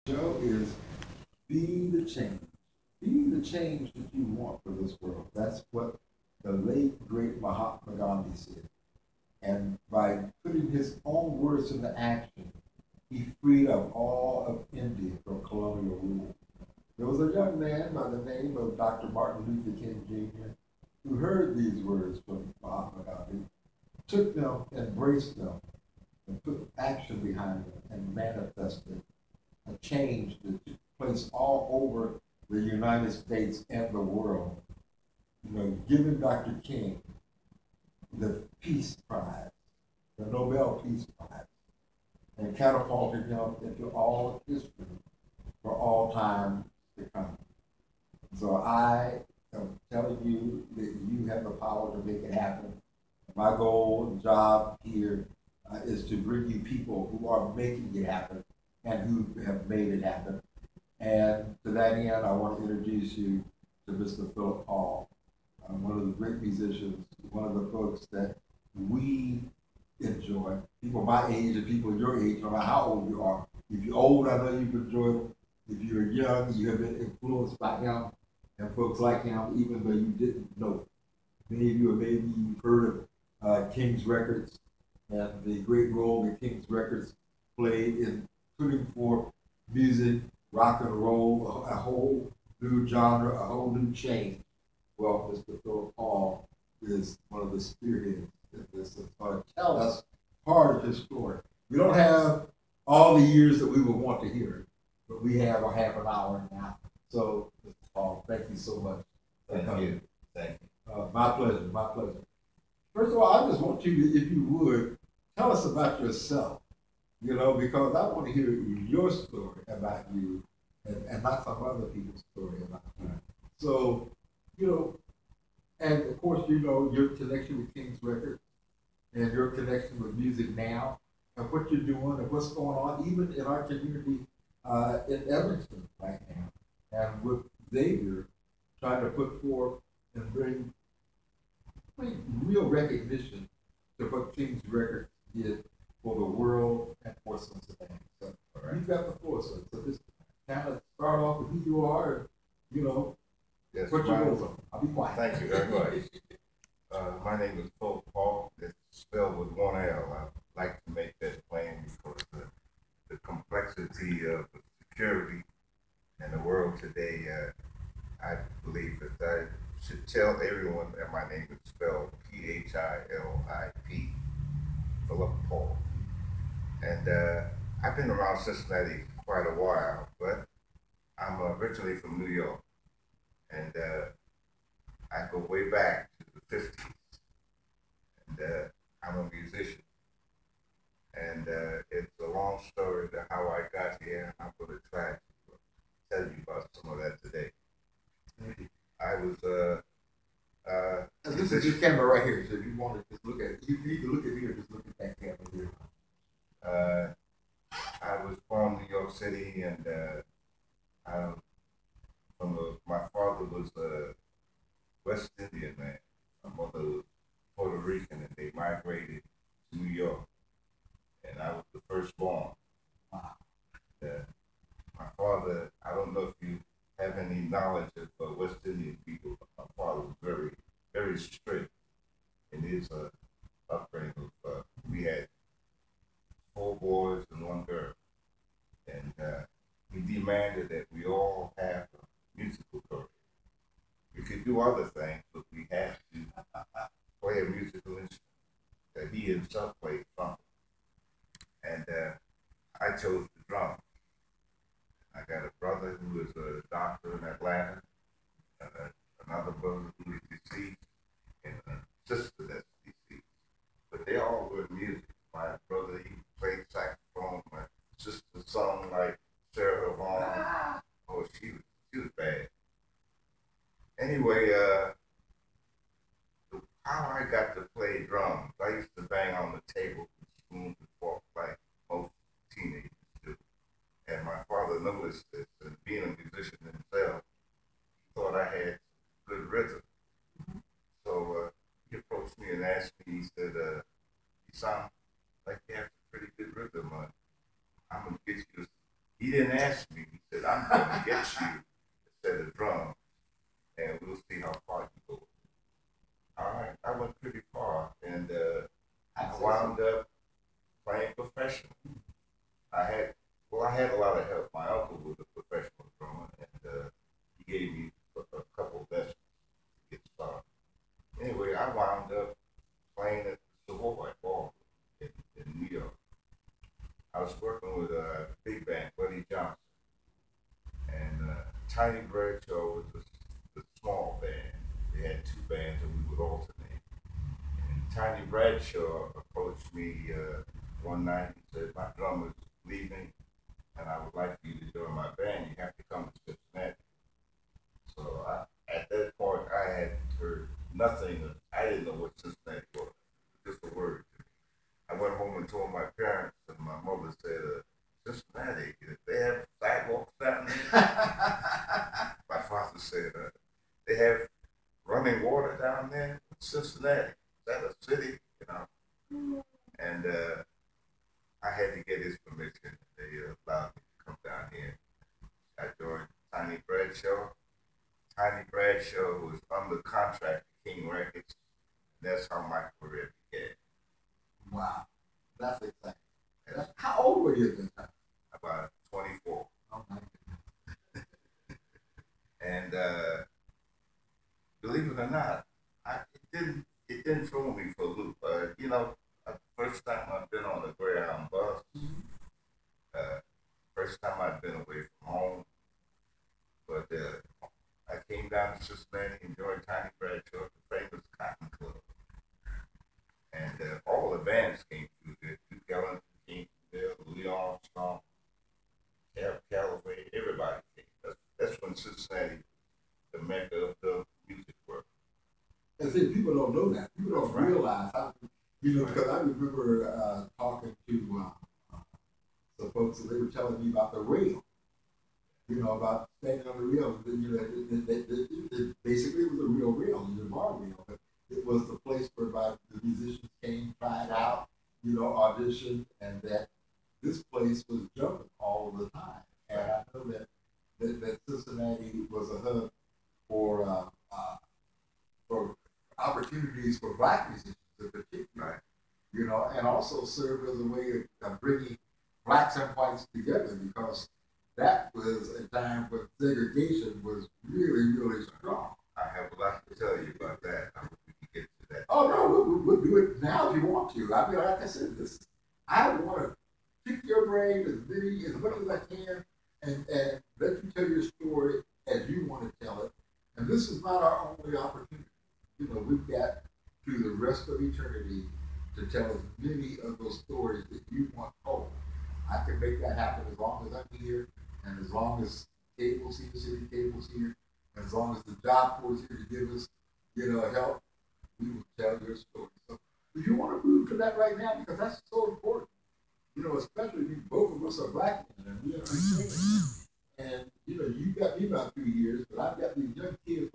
Show is be the change. Be the change that you want for this world. That's what the late, great Mahatma Gandhi said. And by putting his own words into action, he freed up all of India from colonial rule. There was a young man by the name of Dr. Martin Luther King Jr. who heard these words from Mahatma Gandhi, took them, embraced them, and put action behind them, and manifested a change that took place all over the United States and the world. You know, giving Dr. King the Peace Prize, the Nobel Peace Prize, and catapulted him into all of history for all time to come. So I am telling you that you have the power to make it happen. My goal and job here is to bring you people who are making it happen and who have made it happen. And to that end, I want to introduce you to Mr. Philip Hall, one of the great musicians, one of the folks that we enjoy. People my age and people your age, no matter how old you are. If you're old, I know you've enjoyed him. If you're young, you have been influenced by him and folks like him, even though you didn't know. Many of you, have maybe you've heard of King's Records and the great role that King's Records played in putting forth music, rock and roll, a whole new genre, a whole new change. Well, Mr. Philip Paul is one of the spearheads in this and going to tell us part of his story. We don't have all the years that we would want to hear it, but we have a half an hour now. So, Mr. Paul, thank you so much. Thank you. Thank you. My pleasure, my pleasure. First of all, I just want you to, if you would, tell us about yourself, you know, because I want to hear your story about you and not some other people's story about you. So, you know, and of course, you know, your connection with King's Records and your connection with music now and what you're doing and what's going on, even in our community in Evanston right now. And with Xavier trying to put forth and bring real recognition to what King's Records did for the world and for Cincinnati. So you've got the floor, sir. So just kind of start off with who you are and, you know, Yes, what your goals are. I'll be quiet. thank you very much. My name is Philip Paul. It's spelled with one L. I like to make that plain because the complexity of security in the world today, I believe that I should tell everyone that my name is spelled Philip, Philip Paul. And I've been around Cincinnati quite a while, but I'm originally from New York. And I go way back to the 50s. And I'm a musician. And it's a long story to how I got here. I'm going to try to tell you about some of that today. I was This is your camera right here. So if you want to just look at it, you need to look at me or just look at that camera here. uh, I was born in New York City, and I'm my father was a West Indian man. My mother was Puerto Rican, and they migrated to New York, and I was the firstborn. Wow. Uh, my father, I don't know if you have any knowledge of West Indian people, but my father was very, very strict in his upbringing. We had four boys and one girl, and he demanded that we all have a musical career. We could do other things, but we have to play a musical instrument. That he himself played trumpet, and I chose the drum. I got a brother who is a doctor in Atlanta, uh, another brother who is deceased, and a sister that's deceased. But they all were in music. My brother, he played saxophone. My sister sung like Sarah Vaughan. Oh, she was bad. Anyway, how I got to play drums, I used to bang on the table with spoons and forks like most teenagers do. And my father noticed this, and being a musician himself, he thought I had good rhythm. So he approached me and asked me, he said, you sound like you have some pretty good rhythm. I'm going to get you He didn't ask me. He said, I'm going to get you a set of drums, and we'll see how far you go. All right, I went pretty far, and I wound up playing professional. I had, I had a lot of help. My uncle was a professional drummer, and he gave me a couple lessons to get started. Anyway, I wound up playing at the Savoy Ball in New York. I was working with a big band, Buddy Johnson, and Tiny Bradshaw was the small band. They had two bands, and we would alternate. And Tiny Bradshaw approached me one night and said, "My drummer's leaving, and I would like for you to join my band. You have to come to Cincinnati." So at that point, I had heard nothing. I didn't know what Cincinnati was. Just a word. I went home and told my parents, and my mother said, "Cincinnati, they have sidewalks down there." My father said, "They have running water down there in Cincinnati. Is that a city?" You know. And I had to get his permission. They allowed me to come down here. I joined Tiny Bradshaw. Tiny Bradshaw was under contract to King Records. That's how my career began. Wow, that's exciting. How old were you at this time? About 24. Oh my And believe it or not, it didn't throw me for a loop. You know, first time I've been on a Greyhound bus. Uh, First time I'd been away from home. But I came down to Cincinnati and joined Tiny Bradshaw, the famous Cotton Club. And all the bands came through there. Duke Ellington came through there, Louis Armstrong, Cab Calloway, everybody came. That's when Cincinnati, the mecca of the music world. And see, people don't know that. People don't realize how, because I remember talking to some folks, and they were telling me about the rail. About standing on the rail. Basically it was a real rail, it was a bar rail, but it was the place where the musicians came, tried out, auditioned, and that this place was jumping all the time. And I know that Cincinnati was a hub for opportunities for black musicians in particular, and also served as a way of bringing blacks and whites together, because that was a time when segregation was really, really strong. I have a lot to tell you about that. I hope we can get to that. Oh no, we'll do it now if you want to. I mean, like I said, I want to pick your brain as much as I can, and let you tell your story as you want to tell it. And this is not our only opportunity. We've got through the rest of eternity to tell as many of those stories that you want told. I can make that happen as long as I'm here, and as long as Cable's here, City Cable's here, and as long as the Job Corps is here to give us, help, we will tell your story. So, do you want to move to that right now, because that's so important? Especially both of us are black men, and we are children. And you got me about 3 years, but I've got these young kids